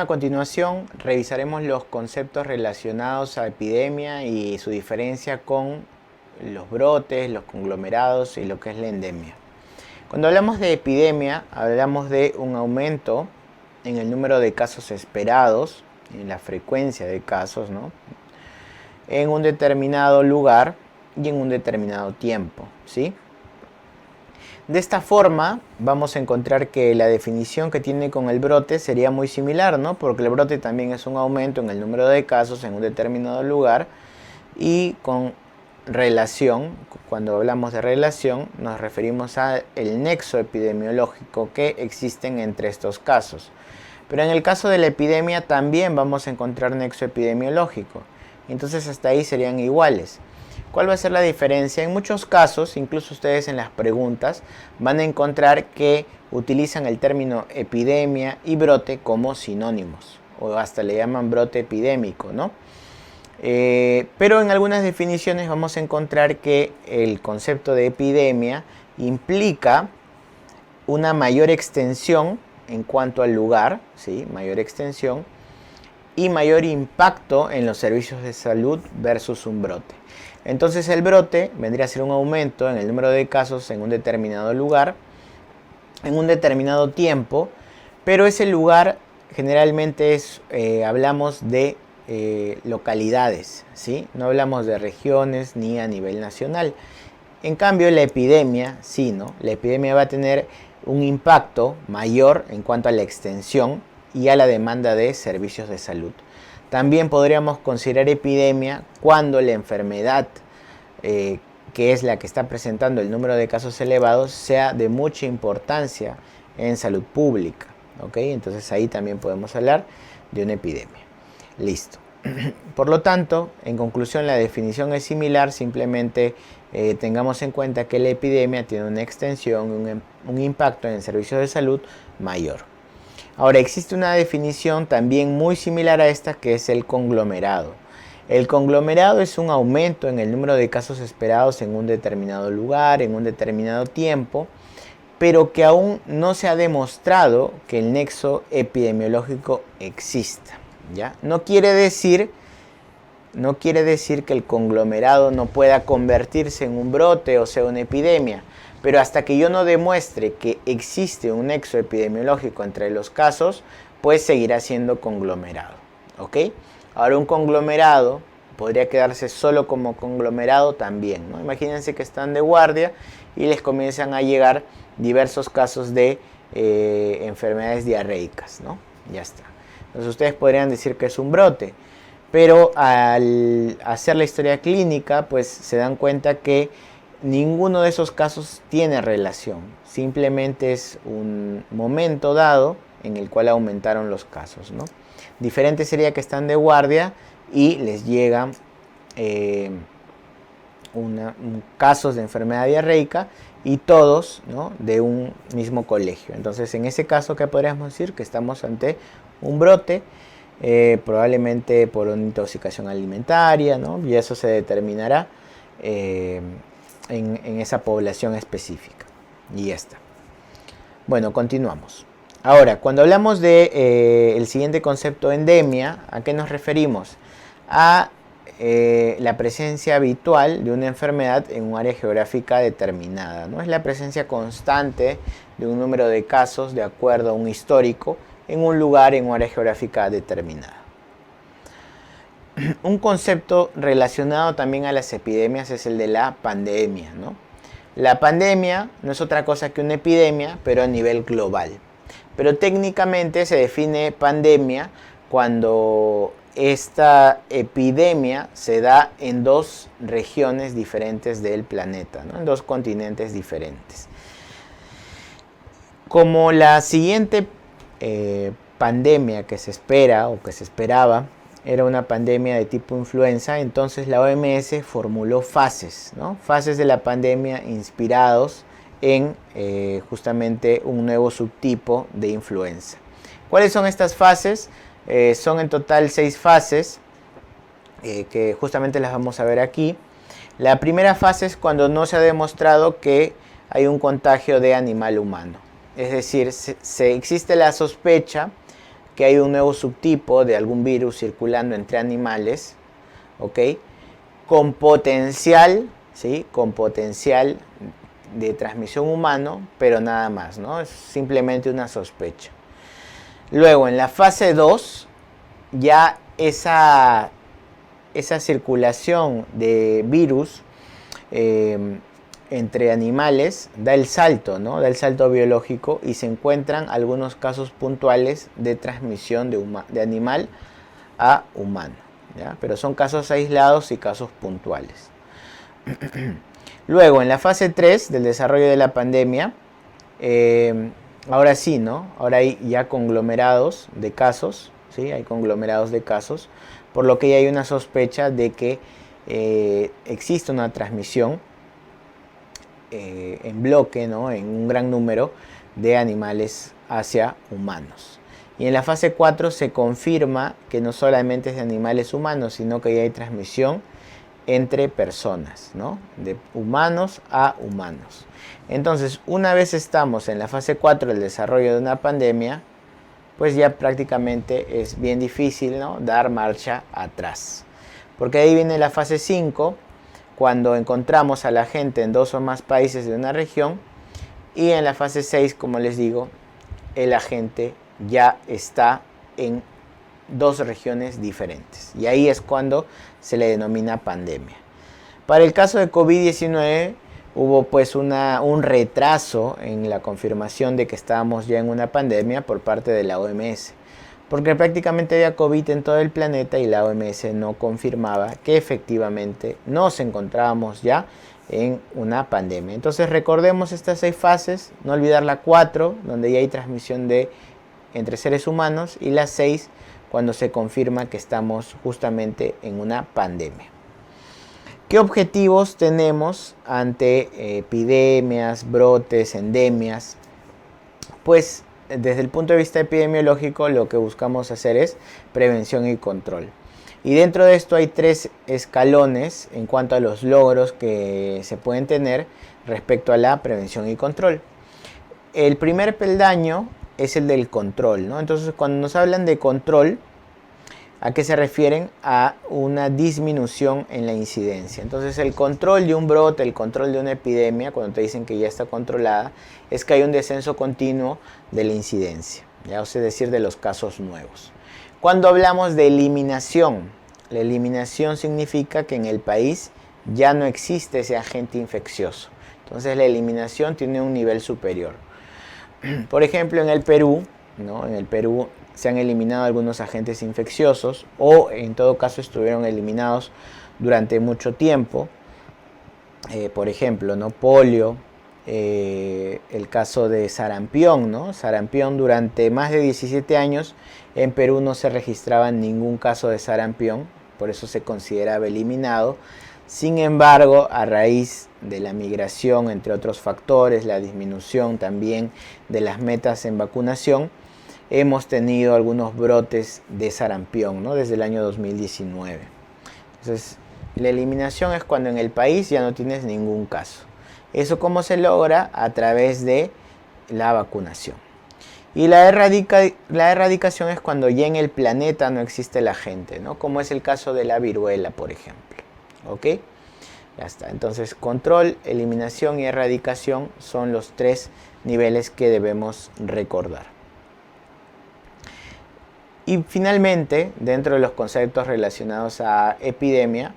a continuación revisaremos los conceptos relacionados a epidemia y su diferencia con los brotes, los conglomerados y lo que es la endemia. Cuando hablamos de epidemia, hablamos de un aumento en el número de casos esperados, en la frecuencia de casos, ¿no?, en un determinado lugar y en un determinado tiempo, ¿sí? De esta forma vamos a encontrar que la definición que tiene con el brote sería muy similar, ¿no? Porque el brote también es un aumento en el número de casos en un determinado lugar, y con relación, cuando hablamos de relación, nos referimos al nexo epidemiológico que existen entre estos casos. Pero en el caso de la epidemia también vamos a encontrar nexo epidemiológico. Entonces hasta ahí serían iguales. ¿Cuál va a ser la diferencia? En muchos casos, incluso ustedes en las preguntas, van a encontrar que utilizan el término epidemia y brote como sinónimos, o hasta le llaman brote epidémico, ¿no? Pero en algunas definiciones vamos a encontrar que el concepto de epidemia implica una mayor extensión en cuanto al lugar, ¿sí? Mayor extensión y mayor impacto en los servicios de salud versus un brote. Entonces el brote vendría a ser un aumento en el número de casos en un determinado lugar, en un determinado tiempo, pero ese lugar generalmente es, hablamos de localidades, ¿sí? No hablamos de regiones ni a nivel nacional. En cambio la epidemia, sí, ¿no? La epidemia va a tener un impacto mayor en cuanto a la extensión y a la demanda de servicios de salud. También podríamos considerar epidemia cuando la enfermedad, que es la que está presentando el número de casos elevados, sea de mucha importancia en salud pública, ¿ok? Entonces ahí también podemos hablar de una epidemia. Listo. Por lo tanto, en conclusión, la definición es similar, simplemente tengamos en cuenta que la epidemia tiene una extensión, un impacto en servicios de salud mayor. Ahora, existe una definición también muy similar a esta, que es el conglomerado. El conglomerado es un aumento en el número de casos esperados en un determinado lugar, en un determinado tiempo, pero que aún no se ha demostrado que el nexo epidemiológico exista, ¿ya? No quiere decir que el conglomerado no pueda convertirse en un brote o sea una epidemia, pero hasta que yo no demuestre que existe un nexo epidemiológico entre los casos, pues seguirá siendo conglomerado, ¿ok? Ahora, un conglomerado podría quedarse solo como conglomerado también, ¿no? Imagínense que están de guardia y les comienzan a llegar diversos casos de enfermedades diarreicas, ¿no? Ya está. Entonces ustedes podrían decir que es un brote, pero al hacer la historia clínica, pues se dan cuenta que ninguno de esos casos tiene relación. Simplemente es un momento dado en el cual aumentaron los casos, ¿no? Diferente sería que están de guardia y les llegan casos de enfermedad diarreica y todos, ¿no?, de un mismo colegio. Entonces, en ese caso, ¿qué podríamos decir? Que estamos ante un brote, probablemente por una intoxicación alimentaria, ¿no? Y eso se determinará en esa población específica. Y ya está. Bueno, continuamos. Ahora, cuando hablamos de el siguiente concepto, endemia, ¿a qué nos referimos? A la presencia habitual de una enfermedad en un área geográfica determinada, ¿no? Es la presencia constante de un número de casos de acuerdo a un histórico en un lugar, en un área geográfica determinada. Un concepto relacionado también a las epidemias es el de la pandemia, ¿no? La pandemia no es otra cosa que una epidemia, pero a nivel global. Pero técnicamente se define pandemia cuando esta epidemia se da en dos regiones diferentes del planeta, ¿no? En dos continentes diferentes. Como la siguiente pandemia que se espera o que se esperaba era una pandemia de tipo influenza, entonces la OMS formuló fases, ¿no? Fases de la pandemia inspirados en justamente un nuevo subtipo de influenza. ¿Cuáles son estas fases? Son en total 6 fases, que justamente las vamos a ver aquí. La primera fase es cuando no se ha demostrado que hay un contagio de animal humano. Es decir, existe la sospecha que hay un nuevo subtipo de algún virus circulando entre animales, ¿ok? Con potencial, ¿sí? Con potencial de transmisión humano, pero nada más, ¿no? Es simplemente una sospecha. Luego, en la fase 2, ya esa circulación de virus entre animales da el salto, ¿no? Da el salto biológico y se encuentran algunos casos puntuales de transmisión de animal a humano, ¿ya? Pero son casos aislados y casos puntuales. Luego, en la fase 3 del desarrollo de la pandemia, ahora sí, ¿no? Ahora hay ya conglomerados de casos, ¿sí? Hay conglomerados de casos, por lo que ya hay una sospecha de que existe una transmisión en bloque, ¿no? En un gran número de animales hacia humanos. Y en la fase 4 se confirma que no solamente es de animales humanos, sino que ya hay transmisión entre personas, ¿no? De humanos a humanos. Entonces, una vez estamos en la fase 4 del desarrollo de una pandemia, pues ya prácticamente es bien difícil, ¿no? Dar marcha atrás. Porque ahí viene la fase 5, cuando encontramos a la gente en 2 o más países de una región, y en la fase 6, como les digo, el agente ya está en 2 regiones diferentes. Y ahí es cuando se le denomina pandemia. Para el caso de COVID-19 hubo pues un retraso en la confirmación de que estábamos ya en una pandemia por parte de la OMS. Porque prácticamente había COVID en todo el planeta y la OMS no confirmaba que efectivamente nos encontrábamos ya en una pandemia. Entonces recordemos estas 6 fases, no olvidar la 4, donde ya hay transmisión entre seres humanos, y la 6, cuando se confirma que estamos justamente en una pandemia. ¿Qué objetivos tenemos ante epidemias, brotes, endemias? Pues desde el punto de vista epidemiológico lo que buscamos hacer es prevención y control. Y dentro de esto hay 3 escalones en cuanto a los logros que se pueden tener respecto a la prevención y control. El primer peldaño es el del control, ¿no? Entonces, cuando nos hablan de control, ¿a qué se refieren? A una disminución en la incidencia. Entonces, el control de un brote, el control de una epidemia, cuando te dicen que ya está controlada, es que hay un descenso continuo de la incidencia, ¿ya? O sea, es decir, de los casos nuevos. Cuando hablamos de eliminación, la eliminación significa que en el país ya no existe ese agente infeccioso. Entonces, la eliminación tiene un nivel superior. Por ejemplo, en el Perú, ¿no? En el Perú se han eliminado algunos agentes infecciosos, o en todo caso estuvieron eliminados durante mucho tiempo. Por ejemplo, ¿no? Polio, el caso de sarampión, ¿no? Sarampión, durante más de 17 años en Perú no se registraba ningún caso de sarampión, por eso se consideraba eliminado. Sin embargo, a raíz de la migración, entre otros factores, la disminución también de las metas en vacunación, hemos tenido algunos brotes de sarampión, ¿no? Desde el año 2019. Entonces, la eliminación es cuando en el país ya no tienes ningún caso. ¿Eso cómo se logra? A través de la vacunación. Y la erradicación es cuando ya en el planeta no existe el agente, ¿no? Como es el caso de la viruela, por ejemplo. ¿Ok? Ya está. Entonces, control, eliminación y erradicación son los 3 niveles que debemos recordar. Y finalmente, dentro de los conceptos relacionados a epidemia,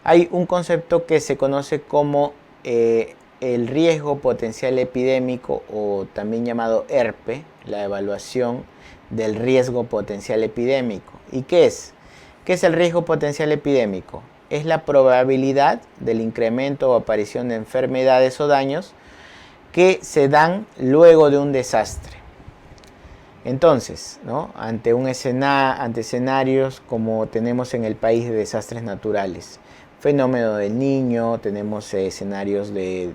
hay un concepto que se conoce como el riesgo potencial epidémico, o también llamado ERPE, la evaluación del riesgo potencial epidémico. ¿Y qué es? ¿Qué es el riesgo potencial epidémico? Es la probabilidad del incremento o aparición de enfermedades o daños que se dan luego de un desastre. Entonces, ¿no? ante escenarios como tenemos en el país de desastres naturales, fenómeno del Niño, tenemos escenarios de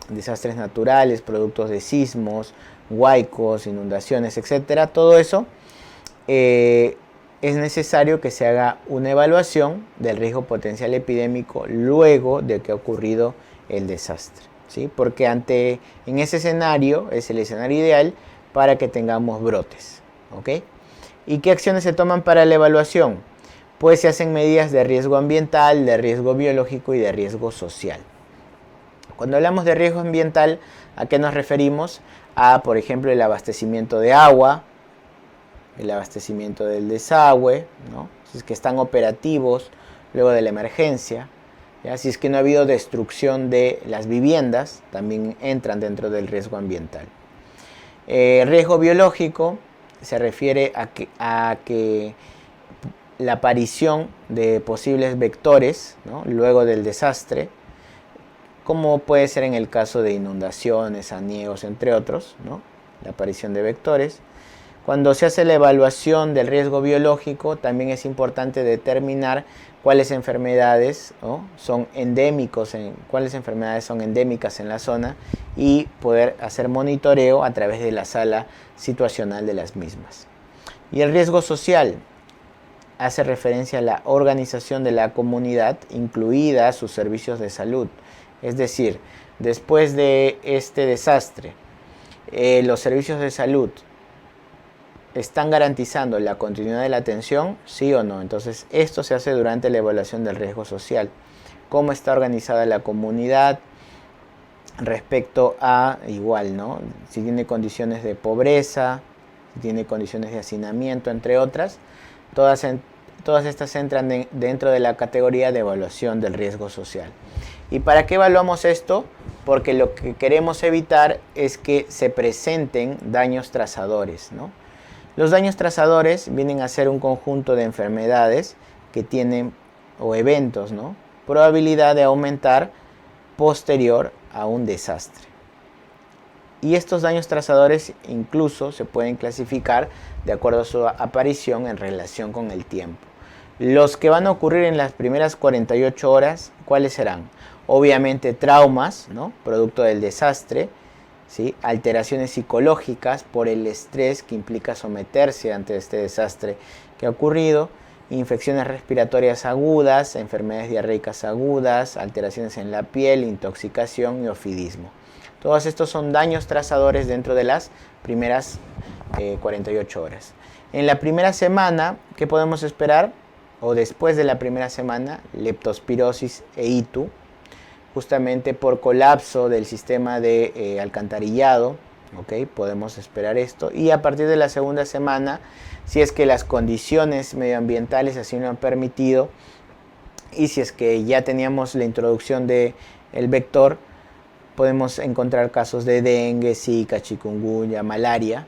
desastres naturales, productos de sismos, huaicos, inundaciones, etc. Todo eso es necesario que se haga una evaluación del riesgo potencial epidémico luego de que ha ocurrido el desastre, ¿sí? Porque en ese escenario es el escenario ideal para que tengamos brotes, ¿ok? ¿Y qué acciones se toman para la evaluación? Pues se hacen medidas de riesgo ambiental, de riesgo biológico y de riesgo social. Cuando hablamos de riesgo ambiental, ¿a qué nos referimos? A, por ejemplo, el abastecimiento de agua, el abastecimiento del desagüe, ¿no? Si es que están operativos luego de la emergencia, ¿ya? Si es que no ha habido destrucción de las viviendas, también entran dentro del riesgo ambiental. Riesgo biológico se refiere a que la aparición de posibles vectores, ¿no? Luego del desastre, como puede ser en el caso de inundaciones, aniegos, entre otros, ¿no? La aparición de vectores. Cuando se hace la evaluación del riesgo biológico, también es importante determinar cuáles enfermedades, ¿no? son endémicos, cuáles enfermedades son endémicas en la zona y poder hacer monitoreo a través de la sala situacional de las mismas. Y el riesgo social hace referencia a la organización de la comunidad, incluida sus servicios de salud. Es decir, después de este desastre, los servicios de salud ¿están garantizando la continuidad de la atención? ¿Sí o no? Entonces, esto se hace durante la evaluación del riesgo social. ¿Cómo está organizada la comunidad respecto a, igual, ¿no? Si tiene condiciones de pobreza, si tiene condiciones de hacinamiento, entre otras. Todas estas entran dentro de la categoría de evaluación del riesgo social. ¿Y para qué evaluamos esto? Porque lo que queremos evitar es que se presenten daños trazadores, ¿no? Los daños trazadores vienen a ser un conjunto de enfermedades que tienen, o eventos, ¿no? Probabilidad de aumentar posterior a un desastre. Y estos daños trazadores incluso se pueden clasificar de acuerdo a su aparición en relación con el tiempo. Los que van a ocurrir en las primeras 48 horas, ¿cuáles serán? Obviamente traumas, ¿no? Producto del desastre, ¿sí? Alteraciones psicológicas por el estrés que implica someterse ante este desastre que ha ocurrido, infecciones respiratorias agudas, enfermedades diarreicas agudas, alteraciones en la piel, intoxicación y ofidismo. Todos estos son daños trazadores dentro de las primeras 48 horas. En la primera semana, ¿qué podemos esperar? O después de la primera semana, leptospirosis e ITU, justamente por colapso del sistema de alcantarillado, ¿ok? Podemos esperar esto. Y a partir de la segunda semana, si es que las condiciones medioambientales así lo han permitido, y si es que ya teníamos la introducción del vector, podemos encontrar casos de dengue, zika, chikungunya, malaria,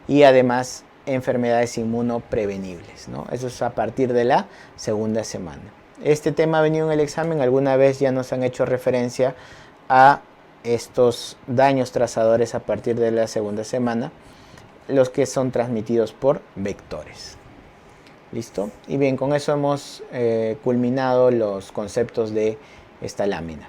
y además enfermedades inmunoprevenibles, ¿no? Eso es a partir de la segunda semana. Este tema ha venido en el examen, alguna vez ya nos han hecho referencia a estos daños trazadores a partir de la segunda semana, los que son transmitidos por vectores. ¿Listo? Y bien, con eso hemos culminado los conceptos de esta lámina.